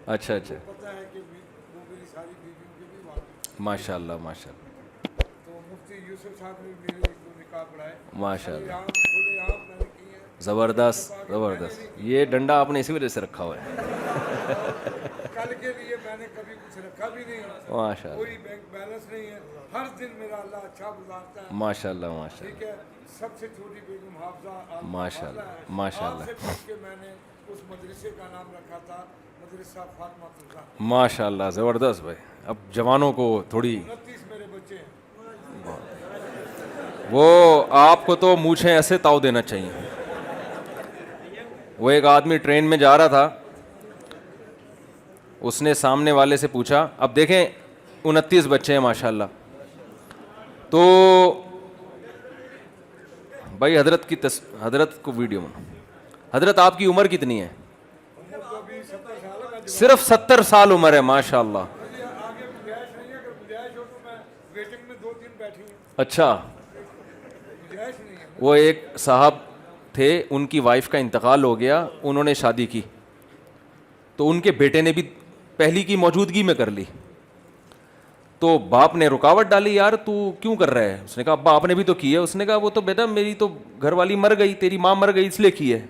اچھا اچھا, ماشاء اللہ, ماشاء اللہ, ماشاء اللہ, زبردست زبردست. یہ ڈنڈا آپ نے اسی وجہ سے رکھا ہوا ہے. کل کے لیے میں نے کبھی کچھ رکھا بھی نہیں, ماشاء اللہ, کوئی بینک بیلنس نہیں ہے, ہر دن میرا اللہ اچھا گزارتا ہے. ماشاء اللہ, ماشاء ٹھیک ہے, سب سے چھوٹی بیگم حافظہ, ماشاء اللہ, ماشاء اللہ, سے پوچھ کے میں نے اس مدرسے کا نام رکھا تھا مدرسہ فاطمہ الزہرا. ماشاء اللہ, زبردست بھائی. اب جوانوں کو تھوڑی 29 میرے بچے ہیں. وہ آپ کو تو مونچھیں ایسے تاؤ دینا چاہیے. وہ ایک آدمی ٹرین میں جا رہا تھا, اس نے سامنے والے سے پوچھا, اب دیکھیں 29 بچے ہیں ماشاء اللہ, تو بھائی حضرت کی حضرت کو ویڈیو میں, حضرت آپ کی عمر کتنی ہے؟ صرف 70 سال عمر ہے, ماشاء اللہ. آگے گنجائش نہیں ہے, اگر گنجائش ہو تو میں ویٹنگ میں 2-3 بیٹھی ہوں. اچھا. گنجائش نہیں ہے. وہ ایک صاحب تھے, ان کی وائف کا انتقال ہو گیا, انہوں نے شادی کی تو ان کے بیٹے نے بھی پہلی کی موجودگی میں کر لی. تو باپ نے رکاوٹ ڈالی, یار تو کیوں کر رہا ہے؟ اس نے کہا ابا آپ نے بھی تو کی ہے. اس نے کہا وہ تو بیٹا میری تو گھر والی مر گئی, تیری ماں مر گئی اس لیے کی ہے.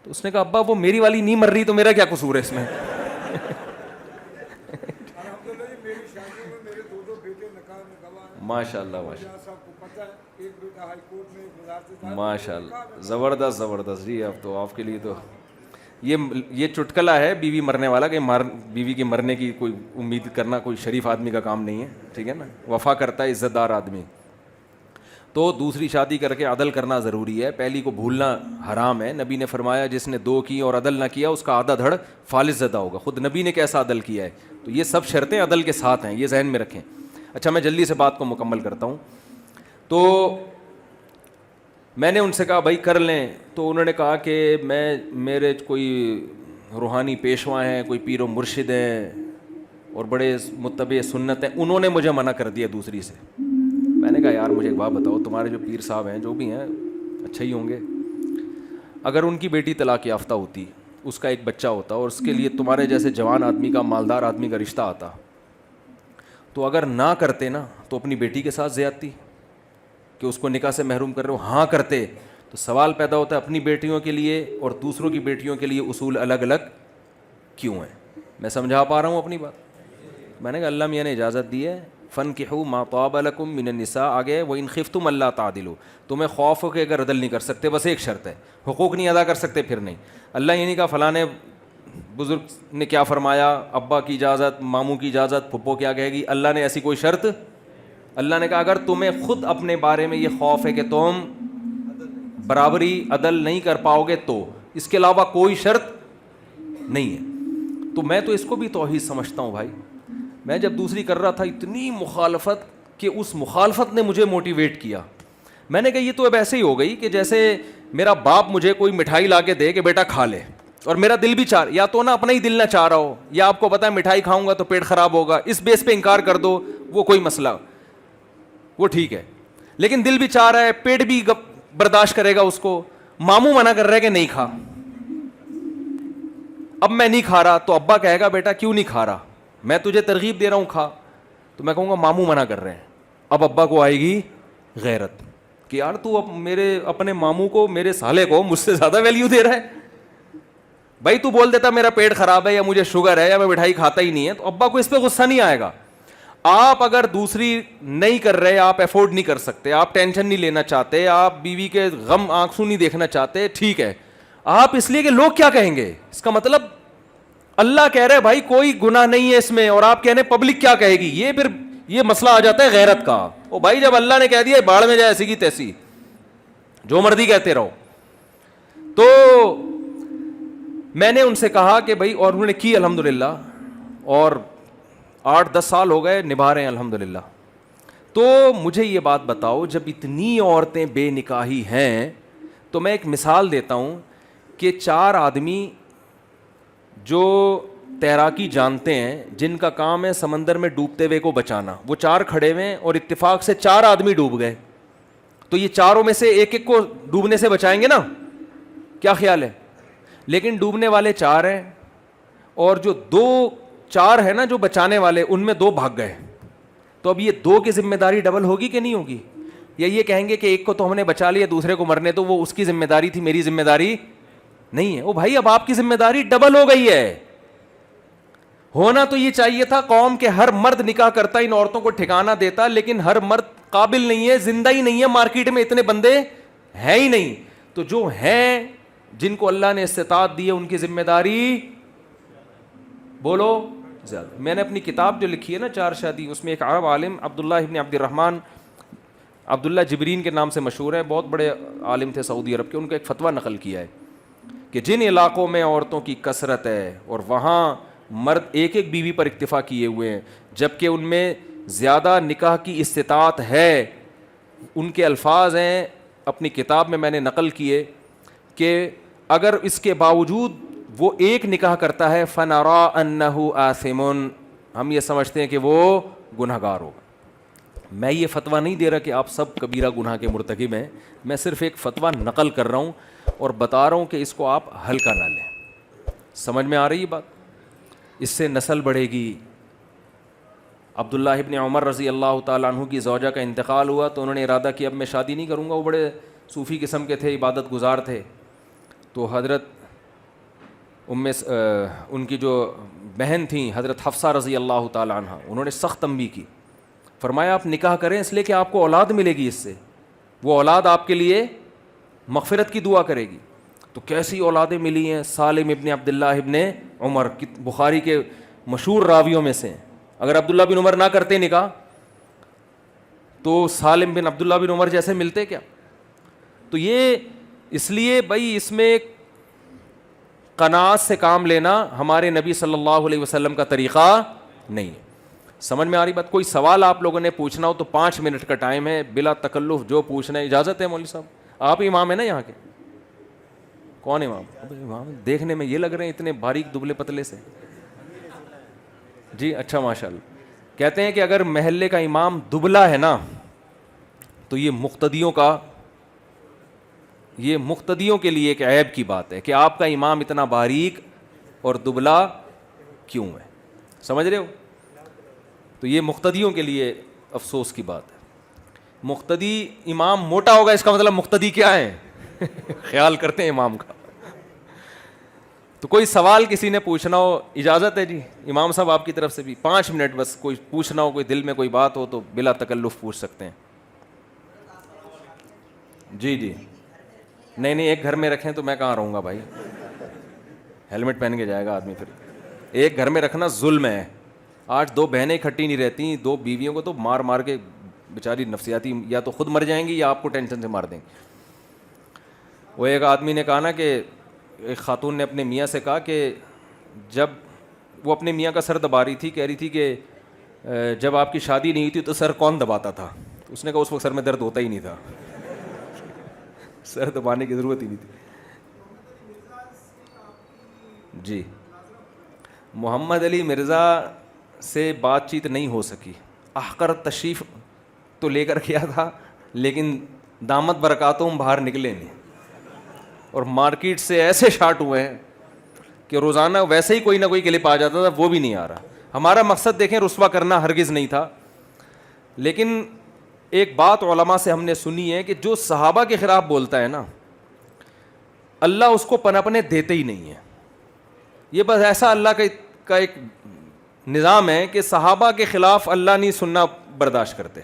تو اس نے کہا ابا وہ میری والی نہیں مر رہی تو میرا کیا قصور ہے اس میں؟ الحمدللہ جی, میری شادیوں میں میرے 2 بیٹے نکاح میں گواہ ہیں. ماشاء اللہ, ماشاء اللہ, صاحب کو پتہ ہے, ایک بیٹا ہائی کورٹ میں وزارت داخلہ. ماشاء اللہ, زبردست زبردست. جی اب تو آپ کے لیے تو یہ چٹکلا ہے بیوی مرنے والا, کہ بیوی کے مرنے کی کوئی امید کرنا کوئی شریف آدمی کا کام نہیں ہے, ٹھیک ہے نا. وفا کرتا ہے عزت دار آدمی. تو دوسری شادی کر کے عدل کرنا ضروری ہے, پہلی کو بھولنا حرام ہے. نبی نے فرمایا جس نے 2 کی اور عدل نہ کیا اس کا آدھا دھڑ فالس زدہ ہوگا. خود نبی نے کیسا عدل کیا ہے. تو یہ سب شرطیں عدل کے ساتھ ہیں, یہ ذہن میں رکھیں. اچھا میں جلدی سے بات کو مکمل کرتا ہوں. تو میں نے ان سے کہا بھائی کر لیں, تو انہوں نے کہا کہ میرے کوئی روحانی پیشوا ہیں, کوئی پیر و مرشد ہیں, اور بڑے متبع سنت ہیں, انہوں نے مجھے منع کر دیا دوسری سے. میں نے کہا یار مجھے ایک بات بتاؤ, تمہارے جو پیر صاحب ہیں جو بھی ہیں اچھا ہی ہوں گے, اگر ان کی بیٹی طلاق یافتہ ہوتی, اس کا ایک بچہ ہوتا اور اس کے لیے تمہارے جیسے جوان آدمی کا, مالدار آدمی کا رشتہ آتا, تو اگر نہ کرتے نا تو اپنی بیٹی کے ساتھ زیادتی کہ اس کو نکاح سے محروم کر رہے ہو, ہاں کرتے تو سوال پیدا ہوتا ہے اپنی بیٹیوں کے لیے اور دوسروں کی بیٹیوں کے لیے اصول الگ الگ کیوں ہیں. میں سمجھا پا رہا ہوں اپنی بات؟ میں نے کہا اللہ میاں نے اجازت دی ہے, فَانْكِحُوا مَا طَابَ لَكُم مِّنَ النِّسَاءِ, آگے وَإِنْ خِفْتُمْ أَلَّا تَعْدِلُوا, تمہیں خوف ہو کہ اگر عدل نہیں کر سکتے, بس ایک شرط ہے, حقوق نہیں ادا کر سکتے پھر نہیں. اللہ یہ نہیں کہا فلاں بزرگ نے کیا فرمایا, ابا کی اجازت, ماموں کی اجازت, پھپھو کیا کہے گی, اللہ نے ایسی کوئی شرط. اللہ نے کہا اگر تمہیں خود اپنے بارے میں یہ خوف ہے کہ تم برابری عدل نہیں کر پاؤ گے تو اس کے علاوہ کوئی شرط نہیں ہے. تو میں تو اس کو بھی توحید سمجھتا ہوں بھائی. میں جب دوسری کر رہا تھا اتنی مخالفت کہ اس مخالفت نے مجھے موٹیویٹ کیا. میں نے کہا یہ تو اب ایسے ہی ہو گئی کہ جیسے میرا باپ مجھے کوئی مٹھائی لا کے دے کہ بیٹا کھا لے, اور میرا دل بھی چاہ, یا تو نا اپنا ہی دل نہ چاہ رہا ہو, یا آپ کو پتا ہے مٹھائی کھاؤں گا تو پیٹ خراب ہوگا, اس بیس پہ انکار کر دو, وہ کوئی مسئلہ, وہ ٹھیک ہے. لیکن دل بھی چاہ رہا ہے, پیٹ بھی برداشت کرے گا اس کو, ماموں منع کر رہا ہے کہ نہیں کھا, اب میں نہیں کھا رہا تو ابا کہے گا بیٹا کیوں نہیں کھا رہا, میں تجھے ترغیب دے رہا ہوں کھا, تو میں کہوں گا ماموں منع کر رہے ہیں. اب ابا کو آئے گی غیرت کہ یار تو اب میرے اپنے ماموں کو, میرے سالے کو مجھ سے زیادہ ویلیو دے رہا ہے. بھائی تو بول دیتا میرا پیٹ خراب ہے یا مجھے شوگر ہے یا میں مٹھائی کھاتا ہی نہیں ہے, تو ابا کو اس پہ غصہ نہیں آئے گا. آپ اگر دوسری نہیں کر رہے, آپ افورڈ نہیں کر سکتے, آپ ٹینشن نہیں لینا چاہتے, آپ بیوی کے غم آنسو نہیں دیکھنا چاہتے, ٹھیک ہے, آپ اس لیے کہ لوگ کیا کہیں گے, اس کا مطلب اللہ کہہ رہے بھائی کوئی گناہ نہیں ہے اس میں, اور آپ کہہ رہے پبلک کیا کہے گی. یہ پھر یہ مسئلہ آ جاتا ہے غیرت کا. او بھائی جب اللہ نے کہہ دیا باڑ میں جائے ایسی کی تیسی, جو مرضی کہتے رہو. تو میں نے ان سے کہا کہ بھائی, اور انہوں نے کی الحمدللہ, اور 8-10 سال ہو گئے نبھا رہے ہیں الحمدللہ. تو مجھے یہ بات بتاؤ, جب اتنی عورتیں بے نکاحی ہیں, تو میں ایک مثال دیتا ہوں کہ 4 آدمی جو تیراکی جانتے ہیں, جن کا کام ہے سمندر میں ڈوبتے ہوئے کو بچانا, وہ 4 کھڑے ہوئے ہیں اور اتفاق سے 4 آدمی ڈوب گئے, تو یہ چاروں میں سے ایک ایک کو ڈوبنے سے بچائیں گے نا, کیا خیال ہے؟ لیکن ڈوبنے والے 4 ہیں, اور جو 4 ہیں نا جو بچانے والے, ان میں 2 بھاگ گئے, تو اب یہ 2 کی ذمہ داری ڈبل ہوگی کہ نہیں ہوگی؟ یا یہ کہیں گے کہ ایک کو تو ہم نے بچا لیا, دوسرے کو مرنے تو وہ اس کی ذمہ داری تھی, میری ذمہ داری نہیں ہے. او بھائی اب آپ کی ذمہ داری ڈبل ہو گئی ہے. ہونا تو یہ چاہیے تھا قوم کے ہر مرد نکاح کرتا, ان عورتوں کو ٹھکانہ دیتا, لیکن ہر مرد قابل نہیں ہے, زندہ ہی نہیں ہے, مارکیٹ میں اتنے بندے ہیں ہی نہیں. تو جو ہیں, جن کو اللہ نے استطاعت دی ہے, ان کی ذمہ داری بولو زیادہ. میں نے اپنی کتاب جو لکھی ہے نا 4 شادی, اس میں ایک عرب عالم عبداللہ ابن عبد الرحمن, عبداللہ جبرین کے نام سے مشہور ہے, بہت بڑے عالم تھے سعودی عرب کے, ان کا ایک فتویٰ نقل کیا ہے کہ جن علاقوں میں عورتوں کی کثرت ہے اور وہاں مرد ایک ایک بیوی پر اکتفا کیے ہوئے ہیں, جبکہ ان میں زیادہ نکاح کی استطاعت ہے, ان کے الفاظ ہیں اپنی کتاب میں نے نقل کیے کہ اگر اس کے باوجود وہ ایک نکاح کرتا ہے, فنرا انہ آثم, ہم یہ سمجھتے ہیں کہ وہ گنہگار ہوگا. میں یہ فتویٰ نہیں دے رہا کہ آپ سب کبیرہ گناہ کے مرتکب ہیں, میں صرف ایک فتویٰ نقل کر رہا ہوں اور بتا رہا ہوں کہ اس کو آپ ہلکا نہ لیں. سمجھ میں آ رہی ہے بات؟ اس سے نسل بڑھے گی. عبداللہ ابن عمر رضی اللہ تعالیٰ عنہ کی زوجہ کا انتقال ہوا تو انہوں نے ارادہ کیا اب میں شادی نہیں کروں گا. وہ بڑے صوفی قسم کے تھے, عبادت گزار تھے. تو حضرت ان کی جو بہن تھیں حضرت حفصہ رضی اللہ تعالیٰ عنہ, انہوں نے سخت تنبیہ کی, فرمایا آپ نکاح کریں اس لیے کہ آپ کو اولاد ملے گی, اس سے وہ اولاد آپ کے لیے مغفرت کی دعا کرے گی. تو کیسی اولادیں ملی ہیں, سالم ابن عبداللہ ابن عمر, بخاری کے مشہور راویوں میں سے. اگر عبداللہ بن عمر نہ کرتے نکاح تو سالم بن عبداللہ بن عمر جیسے ملتے کیا؟ تو یہ اس لیے بھائی اس میں قناعت سے کام لینا ہمارے نبی صلی اللہ علیہ وسلم کا طریقہ نہیں ہے. سمجھ میں آ رہی بات؟ کوئی سوال آپ لوگوں نے پوچھنا ہو تو 5 منٹ کا ٹائم ہے, بلا تکلف جو پوچھنا ہے. اجازت ہے مولوی صاحب؟ آپ امام ہیں نا یہاں کے؟ کون امام؟ امام دیکھنے میں یہ لگ رہے ہیں اتنے باریک دبلے پتلے سے. جی اچھا ماشاء اللہ. کہتے ہیں کہ اگر محلے کا امام دبلا ہے نا تو یہ مقتدیوں کے لیے ایک عیب کی بات ہے کہ آپ کا امام اتنا باریک اور دبلا کیوں ہے. سمجھ رہے ہو؟ تو یہ مقتدیوں کے لیے افسوس کی بات ہے. مقتدی امام موٹا ہوگا اس کا مطلب مقتدی کیا ہے خیال کرتے ہیں امام کا. تو کوئی سوال کسی نے پوچھنا ہو, اجازت ہے جی امام صاحب آپ کی طرف سے بھی 5 منٹ بس, کوئی پوچھنا ہو, کوئی دل میں کوئی بات ہو تو بلا تکلف پوچھ سکتے ہیں. جی جی نہیں ایک گھر میں رکھیں تو میں کہاں رہوں گا بھائی, ہیلمٹ پہن کے جائے گا آدمی. پھر ایک گھر میں رکھنا ظلم ہے. آج 2 بہنیں اکٹھی نہیں رہتی, 2 بیویوں کو تو مار مار کے بیچاری نفسیاتی یا تو خود مر جائیں گی یا آپ کو ٹینشن سے مار دیں گے. وہ ایک آدمی نے کہا نا کہ ایک خاتون نے اپنے میاں سے کہا کہ جب وہ اپنے میاں کا سر دبا رہی تھی, کہہ رہی تھی کہ جب آپ کی شادی نہیں تھی تو سر کون دباتا تھا؟ اس نے کہا اس وقت سر میں درد ہوتا ہی نہیں تھا, سر دبانے کی ضرورت ہی نہیں تھی. جی محمد علی مرزا سے بات چیت نہیں ہو سکی. احقر تشریف تو لے کر گیا تھا لیکن دامت برکاتہم باہر نکلے نہیں, اور مارکیٹ سے ایسے شارٹ ہوئے ہیں کہ روزانہ ویسے ہی کوئی نہ کوئی کلپ آ جاتا تھا, وہ بھی نہیں آ رہا. ہمارا مقصد دیکھیں رسوا کرنا ہرگز نہیں تھا, لیکن ایک بات علماء سے ہم نے سنی ہے کہ جو صحابہ کے خلاف بولتا ہے نا اللہ اس کو پنپنے دیتے ہی نہیں ہے. یہ بس ایسا اللہ کا ایک نظام ہے کہ صحابہ کے خلاف اللہ نہیں سننا برداشت کرتے.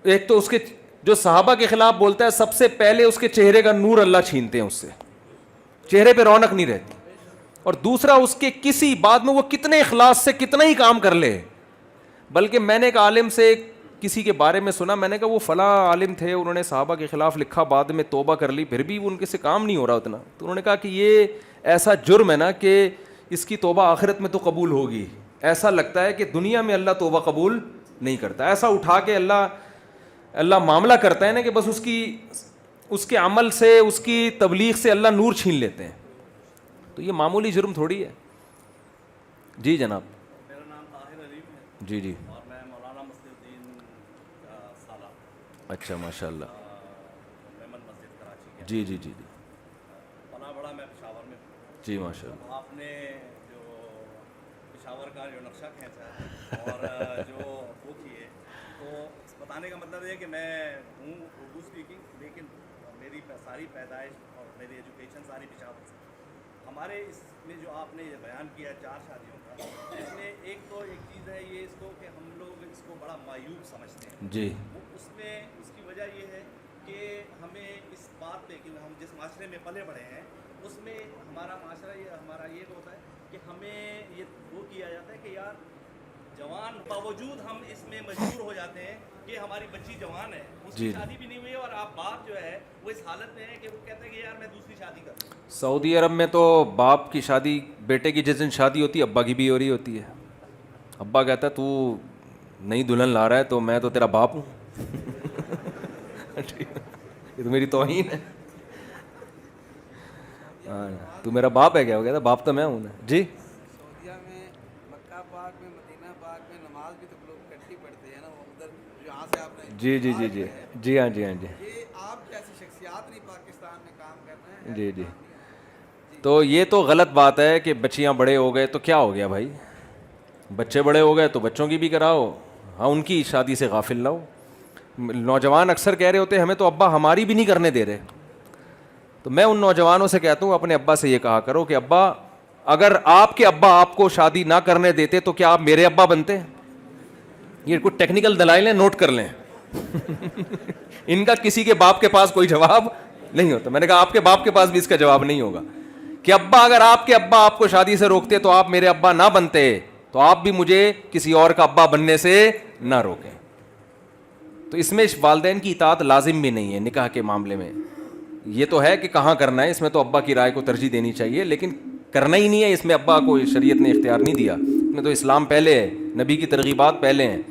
ایک تو اس کے جو صحابہ کے خلاف بولتا ہے سب سے پہلے اس کے چہرے کا نور اللہ چھینتے ہیں, اس سے چہرے پہ رونق نہیں رہتی. اور دوسرا اس کے کسی بات میں وہ کتنے اخلاص سے کتنا ہی کام کر لے. بلکہ میں نے ایک عالم سے کسی کے بارے میں سنا, میں نے کہا وہ فلاں عالم تھے, انہوں نے صحابہ کے خلاف لکھا, بعد میں توبہ کر لی, پھر بھی ان کے سے کام نہیں ہو رہا اتنا. تو انہوں نے کہا کہ یہ ایسا جرم ہے نا کہ اس کی توبہ آخرت میں تو قبول ہوگی. ایسا لگتا ہے کہ دنیا میں اللہ توبہ قبول نہیں کرتا. ایسا اٹھا کے اللہ معاملہ کرتا ہے نا کہ بس اس کے عمل سے, اس کی تبلیغ سے اللہ نور چھین لیتے ہیں. تو یہ معمولی جرم تھوڑی ہے. جی جناب. میرا نام طاہر علیم ہے. جی جی اور میں مولانا مصلی الدین کا سالہ. اچھا ماشاء اللہ. میمن مسجد کراچی کے. جی جی جی جی پناہ بڑا میں پشاور میں ہوں. جی ماشاء اللہ. آپ نے جو پشاور کا جو نقشہ کھینچا اور جو وہ کیے, تو بتانے کا مطلب یہ کہ میں ہوں اردو اسپیکنگ, لیکن میری ساری پیدائش اور میری ایجوکیشن ساری پشاور سے. ہمارے اس میں جو آپ نے یہ بیان کیا 4 شادیوں کا, اس میں ایک چیز ہے یہ اس کو کہ ہم لوگ اس کو بڑا معیوب سمجھتے ہیں. جی اس میں اس کی وجہ یہ ہے کہ ہمیں اس بات پہ کہ ہم جس معاشرے میں پلے بڑھے ہیں اس میں ہمارا معاشرہ ہمارا یہ ہوتا ہے کہ ہمیں یہ وہ کیا جاتا ہے کہ یار جوان باوجود ہم اس میں مجبور ہو جاتے ہیں کہ ہماری بچی جوان ہے, اس کی شادی بھی نہیں ہوئی ہے, اور آپ باپ جو ہے وہ اس حالت میں ہے کہ وہ کہتے ہیں کہ یار میں دوسری شادی کروں. سعودی عرب میں تو باپ کی شادی, بیٹے کی جس دن شادی ہوتی ہے ابا کی بھی ہو رہی ہوتی ہے. ابا کہتا ہے تو نئی دلہن لا رہا ہے تو میں تو تیرا باپ ہوں. یہ تو میری توہین ہے. تو میرا باپ ہے کیا؟ وہ کہتا ہے باپ تو میں ہوں نا. جی سعودیہ میں مکہ پاک میں مدینہ پاک میں نماز بھی تو لوگ اکٹھی پڑھتے ہیں نا, وہ ادھر جہاں سے آپ نے جی جی جی جی جی ہاں جی ہاں جی یہ آپ جیسی شخصیات نہیں پاکستان میں کام کرنا ہے. جی جی. تو یہ تو غلط بات ہے کہ بچیاں بڑے ہو گئے تو کیا ہو گیا بھائی, بچے بڑے ہو گئے تو بچوں کی بھی کراؤ, ہاں ان کی شادی سے غافل نہ ہو. نوجوان اکثر کہہ رہے ہوتے ہیں ہمیں تو ابا ہماری بھی نہیں کرنے دے رہے. تو میں ان نوجوانوں سے کہتا ہوں اپنے ابا سے یہ کہا کرو کہ ابا اگر آپ کے ابا آپ کو شادی نہ کرنے دیتے تو کیا آپ میرے ابا بنتے؟ یہ کچھ ٹیکنیکل دلائل ہیں, نوٹ کر لیں. ان کا کسی کے باپ کے پاس کوئی جواب نہیں ہوتا. میں نے کہا آپ کے باپ کے پاس بھی اس کا جواب نہیں ہوگا کہ ابا اگر آپ کے ابا آپ کو شادی سے روکتے تو آپ میرے ابا نہ بنتے, تو آپ بھی مجھے کسی اور کا ابا بننے سے نہ روکیں. تو اس میں والدین کی اطاعت لازم بھی نہیں ہے نکاح کے معاملے میں. یہ تو ہے کہ کہاں کرنا ہے, اس میں تو ابا کی رائے کو ترجیح دینی چاہیے, لیکن کرنا ہی نہیں ہے. اس میں ابا کو شریعت نے اختیار نہیں دیا. اس میں تو اسلام پہلے ہے, نبی کی ترغیبات پہلے ہیں.